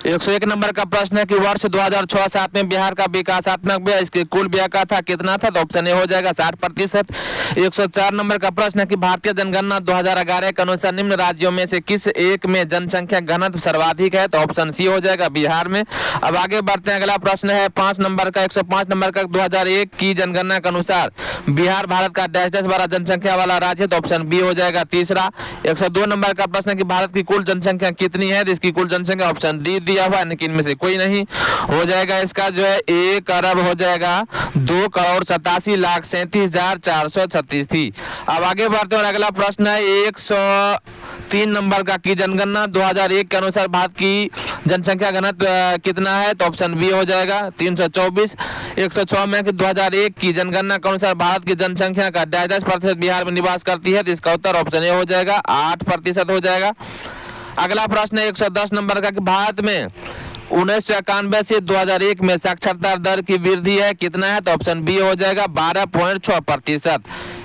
101 number का प्रश्न है कि वर्ष 2006-07 में बिहार का विकासात्मक व्यय इसके कुल व्यय का था कितना था, तो ऑप्शन ए हो जाएगा 60%। 104 नंबर का प्रश्न है कि भारतीय जनगणना 2011 के अनुसार निम्न राज्यों में से किस एक में जनसंख्या घनत्व सर्वाधिक है, तो ऑप्शन सी हो जाएगा बिहार में। अब आगे बढ़ते हैं, अगला प्रश्न है 5 नंबर का 105 नंबर का 2001 की जनगणना के अनुसार बिहार भारत का डैश डैश बड़ा जनसंख्या वाला राज्य है, तो ऑप्शन बी हो जाएगा तीसरा। 102 नंबर का प्रश्न है कि भारत की कुल जनसंख्या कितनी है, तो इसकी कुल जनसंख्या ऑप्शन डी दिया हुआ है, लेकिन इनमें से कोई नहीं हो जाएगा। इसका जो है 1 अरब हो जाएगा 2,87,37,436 थी। अब आगे बढ़ते हैं, अगला प्रश्न है 103 नंबर का कि जनगणना 2001 के अनुसार भारत की जनसंख्या घनत्व कितना है, तो ऑप्शन बी हो जाएगा 324। 106 में कि 2001 की जनगणना के अनुसार भारत की जनसंख्या का 10% बिहार में निवास करती है, तो इसका उत्तर ऑप्शन ए हो जाएगा 8% हो जाएगा। अगला प्रश्न है 110 नंबर का कि भारत में 1991 से 2001 में साक्षरता दर की वृद्धि है कितना है, तो ऑप्शन बी हो जाएगा 12.6%।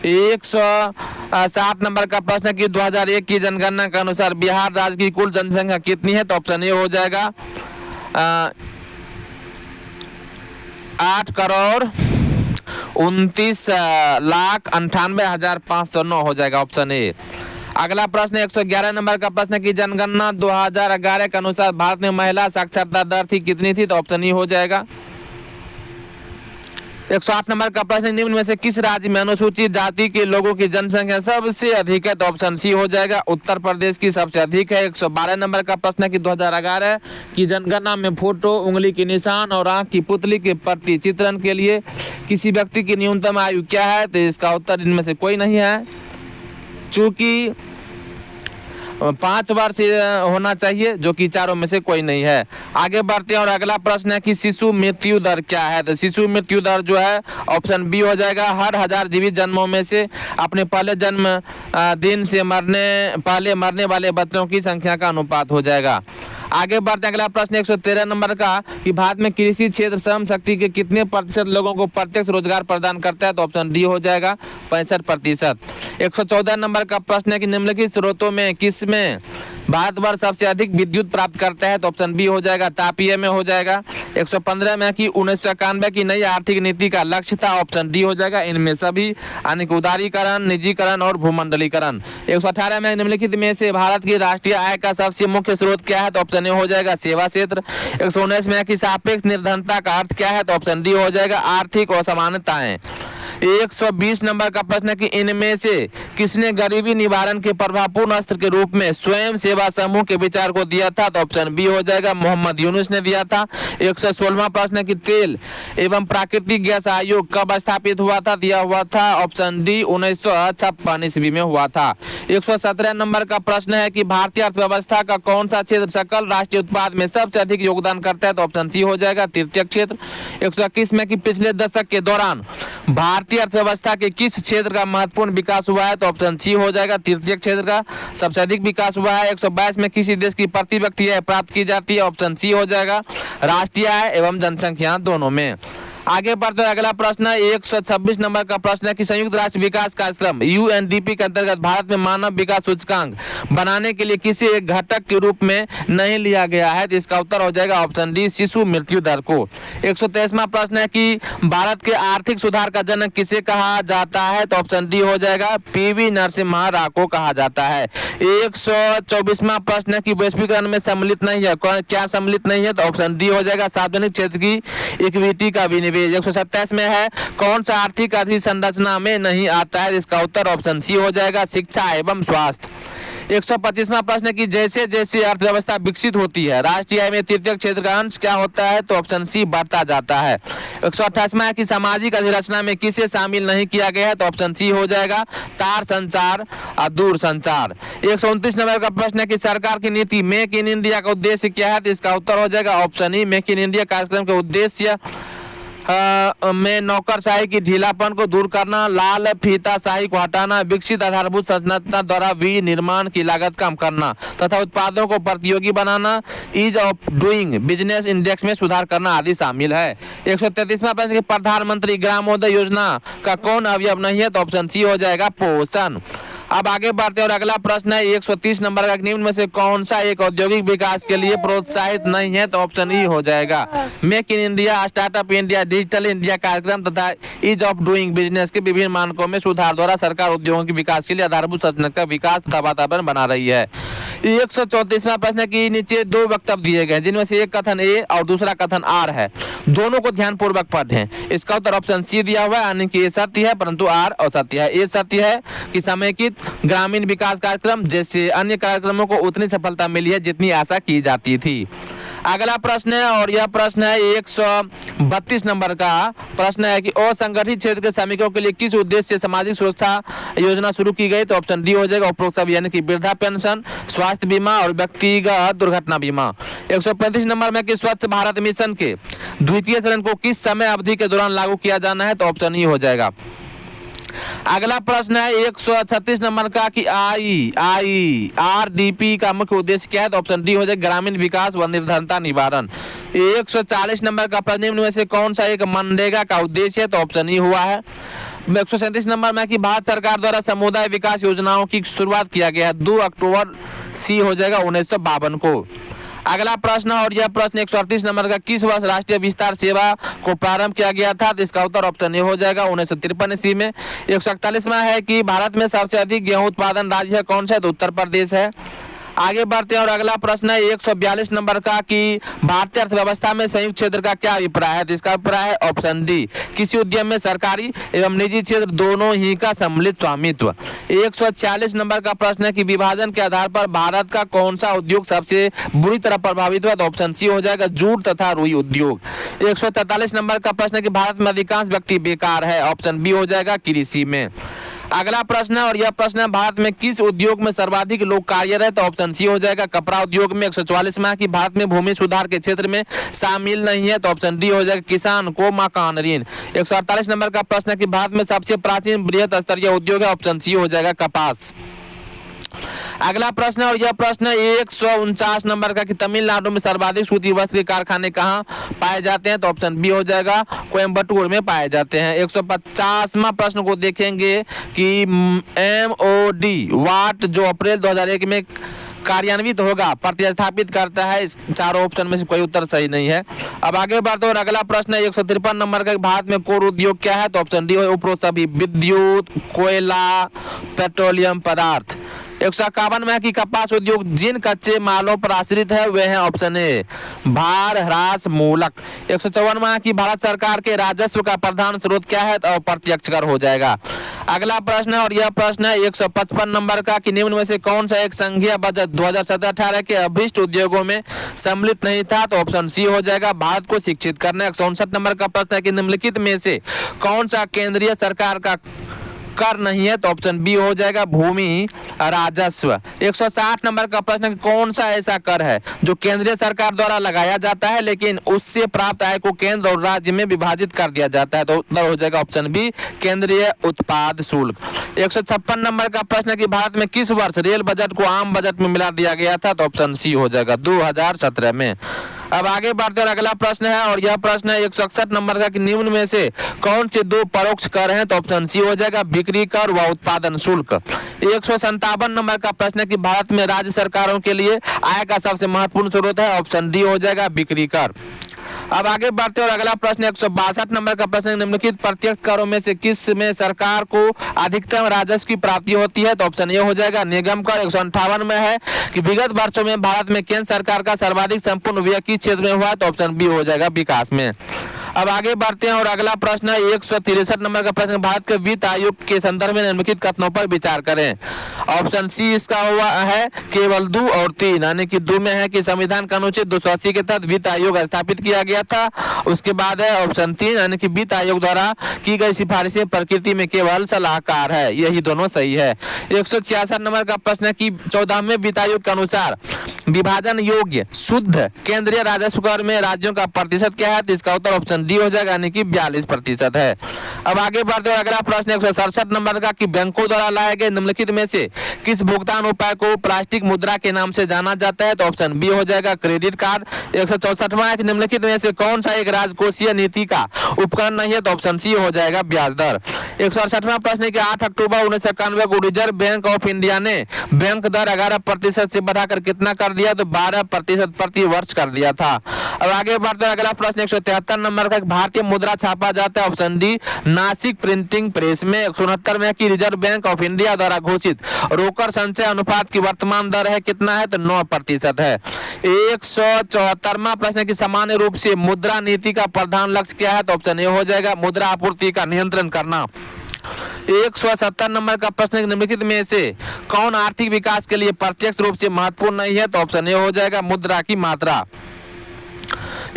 107 नंबर का प्रश्न है कि 2001 की जनगणना के अनुसार बिहार राज्य की कुल जनसंख्या कितनी है, तो ऑप्शन ए हो जाएगा 8,29,98,509 हो जाएगा, ऑप्शन ए। अगला प्रश्न 111 नंबर का प्रश्न है कि जनगणना 2011 के अनुसार भारत में महिला साक्षरता दर थी कितनी थी, तो ऑप्शन ई हो जाएगा। 108 नंबर का प्रश्न, निम्न में से किस राज्य में अनुसूचित जाति के लोगों की जनसंख्या सबसे अधिक है, तो ऑप्शन सी हो जाएगा उत्तर प्रदेश की सबसे अधिक है। 112 नंबर का प्रश्न है कि 2011 की जनगणना में फोटो, उंगली के निशान और आंख की पुतली के प्रति चित्रण के लिए किसी व्यक्ति की न्यूनतम आयु क्या है, तो इसका उत्तर इनमें से कोई नहीं है, चूंकि 5 वर्ष होना चाहिए, जो कि चारों में से कोई नहीं है। आगे बढ़ते हैं और अगला प्रश्न है कि शिशु मृत्यु दर क्या है, तो शिशु मृत्यु दर जो है ऑप्शन बी हो जाएगा हर 1000 जीवित जन्मों में से अपने पहले जन्म दिन से पहले मरने वाले बच्चों की संख्या का अनुपात हो जाएगा। आगे बढ़ते हैं, अगला प्रश्न 113 नंबर का कि भारत में कृषि क्षेत्र श्रम शक्ति के कितने प्रतिशत लोगों को प्रत्यक्ष रोजगार प्रदान करता है, तो ऑप्शन डी हो जाएगा 65%। 114 नंबर का प्रश्न है कि निम्नलिखित स्रोतों में किसमें भारतवर्ष सबसे अधिक विद्युत प्राप्त करता है, तो ऑप्शन बी हो जाएगा तापीय में हो जाएगा। 115 में कि 1991 की नई आर्थिक नीति का लक्ष्य था, ऑप्शन डी हो जाएगा इनमें सभी, यानी कि उदारीकरण, निजीकरण और भूमंडलीकरण। 118 में निम्नलिखित में से भारत की राष्ट्रीय आय का सबसे मुख्य स्रोत क्या है, तो ऑप्शन ए हो जाएगा सेवा क्षेत्र। 119 में कि सापेक्ष निर्धनता का अर्थ क्या है, तो ऑप्शन डी हो जाएगा आर्थिक असमानताएं। 120 नंबर का प्रश्न है कि इनमें से किसने गरीबी निवारण के प्रभावपूर्ण अस्त्र के रूप में स्वयं सेवा समूह के विचार को दिया था, तो ऑप्शन बी हो जाएगा मोहम्मद यूनुस ने दिया था। 116वां प्रश्न है कि तेल एवं प्राकृतिक गैस आयोग कब स्थापित हुआ था, दिया हुआ था ऑप्शन डी 1956 ईस्वी में हुआ था। 117 नंबर का प्रश्न है कि भारतीय अर्थव्यवस्था का कौन सा क्षेत्र सकल राष्ट्रीय उत्पाद में सबसे अधिक योगदान करता है, तो ऑप्शन सी हो जाएगा तृतीय क्षेत्र। 121 में कि पिछले दशक के दौरान भारतीय अर्थव्यवस्था के किस क्षेत्र का महत्वपूर्ण विकास हुआ है, तो ऑप्शन सी हो जाएगा तृतीय क्षेत्र का सबसे अधिक विकास हुआ है। 122 में किसी देश की प्रति व्यक्ति आय प्राप्त की जाती है, ऑप्शन सी हो जाएगा राष्ट्रीय आय एवं जनसंख्या दोनों में। आगे बढ़ते हैं, अगला प्रश्न है 126 नंबर का प्रश्न है कि संयुक्त राष्ट्र विकास कार्यक्रम यूएनडीपी के अंतर्गत भारत में मानव विकास सूचकांक बनाने के लिए किसी एक घटक के रूप में नहीं लिया गया है, तो इसका उत्तर हो जाएगा ऑप्शन डी शिशु मृत्यु दर को। 123वां प्रश्न है कि भारत के आर्थिक सुधार का जनक किसे कहा जाता है, तो ऑप्शन डी हो जाएगा पीवी नरसिम्हा राव को कहा जाता है। 124वां प्रश्न है कि वैश्वीकरण में सम्मिलित नहीं है, क्या सम्मिलित नहीं है, तो ऑप्शन डी हो जाएगा सार्वजनिक क्षेत्र की इक्विटी का विनिवेश। 127 में है कौन सा आर्थिक अधिसंरचना में नहीं आता है, इसका उत्तर ऑप्शन सी हो जाएगा शिक्षा एवं स्वास्थ्य। 125वां प्रश्न है कि जैसे जैसे अर्थव्यवस्था विकसित होती है राष्ट्रीय आय में तृतीय क्षेत्र का अंश क्या होता है, तो ऑप्शन सी बढ़ता जाता है। 128वां है कि सामाजिक अधिरचना में किसे शामिल नहीं किया गया है, तो ऑप्शन सी हो जाएगा तार संचार और दूर संचार। 129 नंबर का प्रश्न है कि सरकार की नीति मेक इन इंडिया का उद्देश्य क्या है, तो इसका उत्तर हो जाएगा option E make in India कार्यक्रम के उद्देश्य में नौकरशाही की ढीलापन को दूर करना, लाल फीताशाही को हटाना, विकसित आधारभूत संरचना द्वारा विनिर्माण की लागत कम करना तथा उत्पादों को प्रतियोगी बनाना, ease of doing business index में सुधार करना आदि शामिल है। 133वां प्रश्न, प्रधानमंत्री ग्रामोदय योजना का कौन अवयव नहीं है, तो ऑप्शन सी हो जाएगा पोषण। अब आगे बढ़ते हैं और अगला प्रश्न है 130 नंबर का, निम्न में से कौन सा एक औद्योगिक विकास के लिए प्रोत्साहित नहीं है? तो ऑप्शन ई हो जाएगा। Make in India, startup India, digital India कार्यक्रम तथा ईज ऑफ डूइंग बिजनेस के विभिन्न मानकों में सुधार द्वारा सरकार उद्योगों के विकास के लिए आधारभूत संरचना का विकास तथा वातावरण बना रही है। 134वां प्रश्न की नीचे दो वक्तव्य दिए गए जिनमें से एक कथन ए और दूसरा कथन आर है, दोनों को ध्यानपूर्वक पढ़ें। इसका उत्तर ऑप्शन सी दिया हुआ है, यानी कि ए सत्य है परंतु आर असत्य है। ए सत्य है कि समेकित ग्रामीण विकास कार्यक्रम जैसे अन्य कार्यक्रमों को उतनी सफलता मिली है जितनी आशा की जाती थी। अगला प्रश्न है और यह प्रश्न है 132 नंबर का प्रश्न है कि असंगठित क्षेत्र के श्रमिकों के लिए किस उद्देश्य से सामाजिक सुरक्षा योजना शुरू की गई? तो ऑप्शन डी हो जाएगा उपरोक्त सभी, यानी कि वृद्धा पेंशन, स्वास्थ्य बीमा और व्यक्तिगत दुर्घटना बीमा। 135 नंबर में कि स्वच्छ भारत मिशन के द्वितीय चरण को किस समय अवधि के दौरान लागू किया जाना है? तो ऑप्शन ई हो जाएगा। अगला प्रश्न है 136 नंबर का कि IRDP का मुख्य उद्देश्य क्या है? तो ऑप्शन डी हो जाएगा ग्रामीण विकास व निर्धनता निवारण। 140 नंबर का प्रश्न, निम्न में से कौन सा एक मनरेगा का उद्देश्य है? तो ऑप्शन ई हुआ है। 137 नंबर में कि भारत सरकार द्वारा समुदाय विकास योजनाओं की शुरुआत किया गया है 2 अक्टूबर, सी हो जाएगा 1952 को। अगला प्रश्न और यह प्रश्न 138 नंबर का, किस वर्ष राष्ट्रीय विस्तार सेवा को प्रारंभ किया गया था? तो इसका उत्तर ऑप्शन ए हो जाएगा 1953 ईस्वी में। 141वां है कि भारत में सबसे अधिक गेहूं उत्पादन राज्य है कौन सा है? तो उत्तर प्रदेश है। आगे बढ़ते हैं और अगला प्रश्न है 142 नंबर का कि भारतीय अर्थव्यवस्था में संयुक्त क्षेत्र का क्या अभिप्राय है? तो इसका अभिप्राय है ऑप्शन डी, किसी उद्यम में सरकारी एवं निजी क्षेत्र दोनों ही का सम्मिलित स्वामित्व। 146 नंबर का प्रश्न है कि विभाजन के आधार पर भारत का कौन सा उद्योग सबसे बुरी तरह प्रभावित हुआ? तो ऑप्शन सी हो जाएगा जूट तथा रुई उद्योग। 143 नंबर का प्रश्न है कि भारत में अधिकांश व्यक्ति बेकार है, ऑप्शन बी हो जाएगा कृषि में। अगला प्रश्न है और यह प्रश्न है भारत में किस उद्योग में सर्वाधिक लोग कार्यरत है? तो ऑप्शन सी हो जाएगा कपड़ा उद्योग में। 144 में कि भारत में भूमि सुधार के क्षेत्र में शामिल नहीं है, तो ऑप्शन डी हो जाएगा किसान को मकान ऋण। 148 नंबर का प्रश्न है कि भारत में सबसे प्राचीन बृहत स्तरीय उद्योग है, ऑप्शन सी हो जाएगा कपास। अगला प्रश्न और यह प्रश्न 149 नंबर का कि तमिलनाडु में सर्वाधिक सूती वस्त्र के कारखाने कहाँ पाए जाते हैं? तो ऑप्शन बी हो जाएगा कोयम्बटूर में पाए जाते हैं। 150वां प्रश्न को देखेंगे कि MOD वाट जो अप्रैल 2001 में कार्यान्वित होगा प्रतिस्थापित करता है। इस चारों ऑप्शन में से कोई उत्तर सही नहीं है। अब आगे बढ़ते और अगला प्रश्न है 153 नंबर का, भारत में कोर उद्योग क्या है? तो ऑप्शन डी हो उपरोक्त सभी, विद्युत, कोयला, पेट्रोलियम पदार्थ। 151 में कि कपास उद्योग जिन कच्चे मालों पर आश्रित है वे हैं, ऑप्शन ए भार ह्रास मूलक। 154 में कि भारत सरकार के राजस्व का प्रधान स्रोत क्या है? तो प्रत्यक्ष कर हो जाएगा। अगला प्रश्न है और यह प्रश्न है 155 नंबर का कि निम्न में से कौन सा एक संघीय बजट 2017-18 के अभिष्ट उद्योगों में सम्मिलित नहीं था? तो ऑप्शन सी हो जाएगा भारत को शिक्षित करना। 159 नंबर का प्रश्न है कि निम्नलिखित में से कौन सा केंद्रीय सरकार का कर नहीं है? तो ऑप्शन बी हो जाएगा भूमि राजस्व। 160 नंबर का प्रश्न, कौन सा ऐसा कर है जो केंद्रीय सरकार द्वारा लगाया जाता है लेकिन उससे प्राप्त आय को केंद्र और राज्य में विभाजित कर दिया जाता है? तो उत्तर हो जाएगा ऑप्शन बी केंद्रीय उत्पाद शुल्क। 156 नंबर का प्रश्न कि भारत में किस वर्ष रेल बजट को आम बजट में मिला दिया गया था? तो ऑप्शन सी हो जाएगा 2017 में। अब आगे बढ़ते और अगला प्रश्न है और यह प्रश्न है 161 नंबर का कि निम्न में से कौन से दो परोक्ष कर हैं? तो ऑप्शन सी हो जाएगा बिक्री कर व उत्पादन शुल्क। 157 नंबर का प्रश्न है कि भारत में राज्य सरकारों के लिए आय का सबसे महत्वपूर्ण स्रोत है, ऑप्शन डी हो जाएगा बिक्री कर। अब आगे बढ़ते और अगला प्रश्न 162 नंबर का प्रश्न, निम्नलिखित प्रत्यक्ष करों में से किस में सरकार को अधिकतम राजस्व की प्राप्ति होती है? तो ऑप्शन ए हो जाएगा निगम कर। 158 में है कि विगत वर्षों में भारत में केंद्र सरकार का सर्वाधिक संपूर्ण व्यय किस क्षेत्र में हुआ? तो ऑप्शन बी हो जाएगा विकास में। अब आगे बढ़ते हैं और अगला प्रश्न है 163 नंबर का प्रश्न, भारत के वित्त आयोग के संदर्भ में निम्नलिखित कथनों पर विचार करें। ऑप्शन सी इसका हुआ है केवल 2 और 3, यानी कि 2 में है कि संविधान का अनुच्छेद 280 के तहत वित्त आयोग स्थापित किया गया था। उसके बाद है ऑप्शन 3, यानी कि वित्त आयोग द्वारा की गई सिफारिशें प्रकृति में केवल सलाहकार है। यही दोनों सही है। 166 नंबर का प्रश्न है कि 14वें वित्त आयोग के अनुसार विभाजन योग्य शुद्ध केंद्रीय राजस्व कर में राज्यों का प्रतिशत क्या है? तो इसका उत्तर ऑप्शन डी हो जाएगा, यानी कि 42% है। अब आगे बढ़ते हैं, अगला प्रश्न 167 नंबर का कि बैंकों द्वारा लाए गए निम्नलिखित में से किस भुगतान उपाय को प्लास्टिक मुद्रा के नाम से जाना जाता है? तो ऑप्शन बी हो जाएगा क्रेडिट कार्ड। 164वां है कि निम्नलिखित में से कौन सा एक राजकोषीय नीति का उपकरण नहीं है? तो ऑप्शन सी हो जाएगा ब्याज दर। 168वां प्रश्न है कि 8 अक्टूबर 1991 को रिजर्व बैंक ऑफ इंडिया ने बैंक दर 11% से बढ़ाकर कितना कर दिया? तो 12% प्रति वर्ष कर दिया था। अब आगे बढ़ते हैं, अगला प्रश्न 173 नंबर का भारतीय मुद्रा छापा जाता है? Option D Nashik printing press में। 169 में कि रिजर्व बैंक ऑफ इंडिया द्वारा घोषित रोकड़ संचय अनुपात की वर्तमान दर है कितना है? तो 9% है। 174वां प्रश्न की सामान्य रूप से मुद्रा नीति का प्रधान लक्ष्य क्या है? तो ऑप्शन ए हो जाएगा मुद्रा आपूर्ति का नियंत्रण करना। 170 नंबर का प्रश्न निम्नलिखित में से कौन आर्थिक विकास के लिए प्रत्यक्ष रूप से महत्वपूर्ण नहीं है? तो ऑप्शन ए हो जाएगा मुद्रा की मात्रा।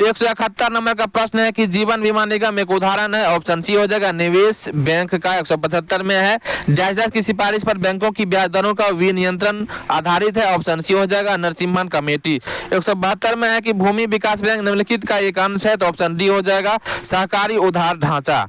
171 नंबर का प्रश्न है कि जीवन बीमा निगम एक उदाहरण है? ऑप्शन सी हो जाएगा निवेश बैंक का। 175 में है डैशर की सिफारिश पर बैंकों की ब्याज दरों का विनियंत्रण आधारित है? ऑप्शन सी हो जाएगा नरसिम्हन कमेटी। 172 में है कि भूमि विकास बैंक निम्नलिखित का एक अंश है? तो ऑप्शन डी हो जाएगा सहकारी उधार ढांचा।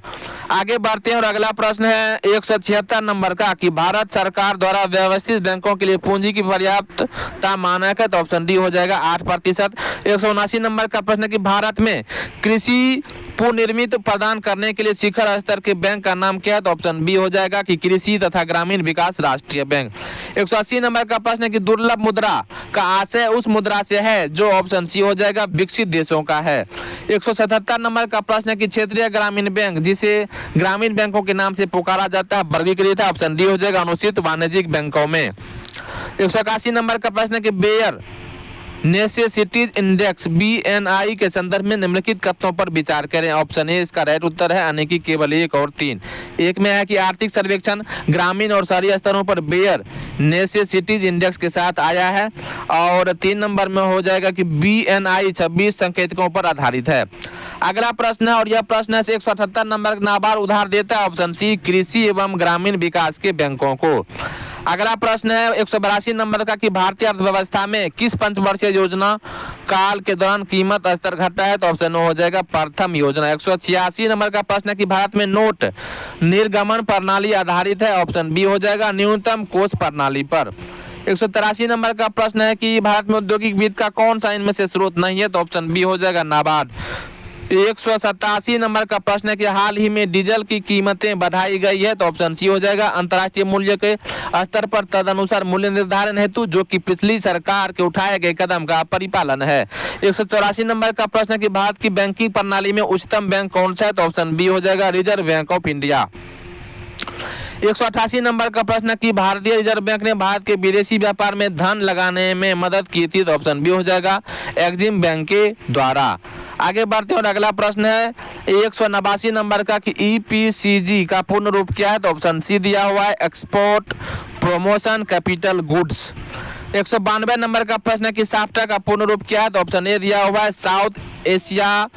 आगे बढ़ते हैं और अगला प्रश्न है 176 नंबर का कि भारत सरकार द्वारा व्यवस्थित बैंकों के लिए पूंजी की पर्याप्तता मानक है? तो ऑप्शन डी हो जाएगा 8%। 179 नंबर का प्रश्न कि भारत में कृषि पुनर्निर्मित प्रदान करने के लिए शिखर स्तर के बैंक का नाम क्या है? तो ऑप्शन बी हो जाएगा कि कृषि तथा ग्रामीण विकास राष्ट्रीय बैंक। 180 नंबर का प्रश्न है कि दुर्लभ मुद्रा का आशय उस मुद्रा से है जो ऑप्शन सी हो जाएगा विकसित देशों का है। 177 नंबर का प्रश्न है कि क्षेत्रीय ग्रामीण बैंक जिसे ग्रामीण बैंकों के नाम से पुकारा जाता है वर्गीकृत है? ऑप्शन डी हो जाएगा अनुचित वाणिज्यिक बैंकों में। 181 नंबर का प्रश्न है कि बेयर नेसेसिटीज इंडेक्स BNI के संदर्भ में निम्नलिखित कथनों पर विचार करें? ऑप्शन ए इसका राइट उत्तर है, यानी कि केवल 1 और 3। एक में है कि आर्थिक सर्वेक्षण ग्रामीण और शहरी स्तरों पर बेयर नेसेसिटीज इंडेक्स के साथ आया है, और 3 नंबर में हो जाएगा कि BNI 26 संकेतकों पर आधारित है। अगला प्रश्न है और यह प्रश्न है 178 नंबर नाबार्ड उधार देता है? ऑप्शन सी कृषि एवं ग्रामीण विकास के बैंकों को। अगला प्रश्न है 182 नंबर का कि भारतीय अर्थव्यवस्था में किस पंचवर्षीय योजना काल के दौरान कीमत स्तर घटा है? तो ऑप्शन हो जाएगा प्रथम योजना। 186 नंबर का प्रश्न है कि भारत में नोट निर्गमन प्रणाली आधारित है? ऑप्शन बी हो जाएगा न्यूनतम कोष प्रणाली पर। 183 नंबर का प्रश्न है कि भारत में औद्योगिक वित्त का कौन सा इनमें से स्रोत नहीं है? तो ऑप्शन बी हो जाएगा नाबार्ड। 187 नंबर का प्रश्न है कि हाल ही में डीजल की कीमतें बढ़ाई गई है? तो ऑप्शन सी हो जाएगा अंतर्राष्ट्रीय मूल्य के स्तर पर तदनुसार मूल्य निर्धारण हेतु जो कि पिछली सरकार के उठाए गए कदम का परिपालन है। 184 नंबर का प्रश्न है कि भारत की बैंकिंग प्रणाली में उच्चतम बैंक कौन सा है? तो ऑप्शन बी हो जाएगा reserve bank of India. 188 number का प्रश्न है कि भारतीय रिजर्व बैंक ने भारत के विदेशी व्यापार में धन लगाने में मदद की थी? तो ऑप्शन बी हो जाएगा एक्जिम बैंक के द्वारा। आगे बढ़ते हैं और अगला प्रश्न है 189 नंबर का कि EPCG का पूर्ण रूप क्या है? तो ऑप्शन सी दिया हुआ है export promotion capital goods. 192 number का प्रश्न है कि साफ्टा का पूर्ण रूप क्या है? तो ऑप्शन ए दिया हुआ है south Asia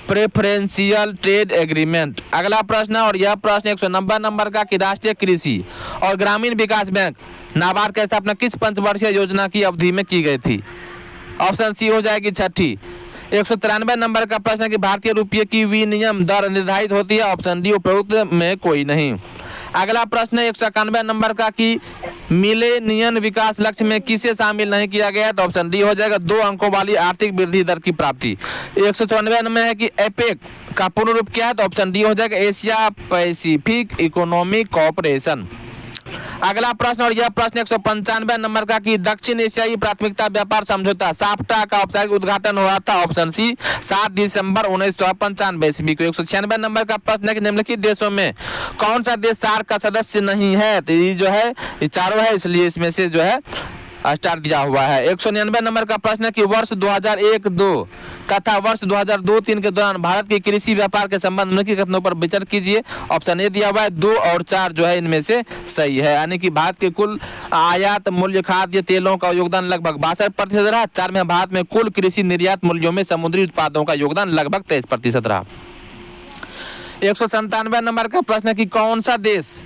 preferential trade agreement. अगला प्रश्न है और यह प्रश्न 190 नंबर का कि राष्ट्रीय कृषि और ग्रामीण विकास बैंक नाबार्ड की स्थापना किस पंचवर्षीय योजना की अवधि में की गई थी? ऑप्शन सी हो जाएगी छठी। 193 नंबर का प्रश्न है कि भारतीय रुपये की विनिमय दर निर्धारित होती है? ऑप्शन डी उपयुक्त में कोई नहीं। अगला प्रश्न है 191 नंबर का कि मिलेनियम विकास लक्ष्य में किसे शामिल नहीं किया गया है? तो ऑप्शन डी हो जाएगा 2 अंकों वाली आर्थिक वृद्धि दर की प्राप्ति। 194 में है कि एपेक का पूर्ण रूप क्या है? तो ऑप्शन डी हो जाएगा एशिया पैसिफिक इकोनॉमिक कोऑपरेशन। अगला प्रश्न और यह प्रश्न 195 नंबर का कि दक्षिण एशियाई प्राथमिकता व्यापार समझौता साफ्टा का औपचारिक उद्घाटन हुआ था? ऑप्शन सी 7 दिसंबर 1995 ईस्वी को। 196 नंबर का प्रश्न है कि निम्नलिखित देशों में कौन सा देश सार्क का सदस्य नहीं है? तो ये जो है ये चारों है, इसलिए इसमें से जो है स्टार दिया हुआ है। 199 नंबर का प्रश्न है कि वर्ष 2001-2 तथा वर्ष 2002-3 के दौरान भारत के कृषि व्यापार के संबंध में कथनों पर विचार कीजिए? ऑप्शन ए दिया हुआ है 2 और 4 जो है इनमें से सही है, यानी कि भारत के कुल आयात मूल्य खाद्य तेलों का योगदान लगभग 62% रहा। 4 में भारत में कुल कृषि निर्यात मूल्यों में समुद्री उत्पादों का योगदान लगभग 23% रहा। 197 नंबर का प्रश्न है कि कौन सा देश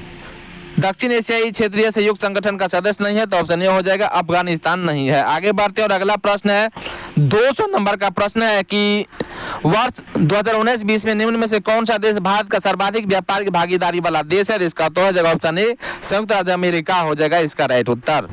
दक्षिण एशियाई क्षेत्रीय सहयोग संगठन का सदस्य नहीं है? तो ऑप्शन ए हो जाएगा अफगानिस्तान नहीं है। आगे बढ़ते हैं और अगला प्रश्न है 200 नंबर का प्रश्न है कि वर्ष 2019-20 में निम्न में से कौन सा देश भारत का सर्वाधिक व्यापार की भागीदारी वाला देश है? इसका तो हो जाएगा ऑप्शन ए संयुक्त राज्य अमेरिका हो जाएगा इसका राइट उत्तर।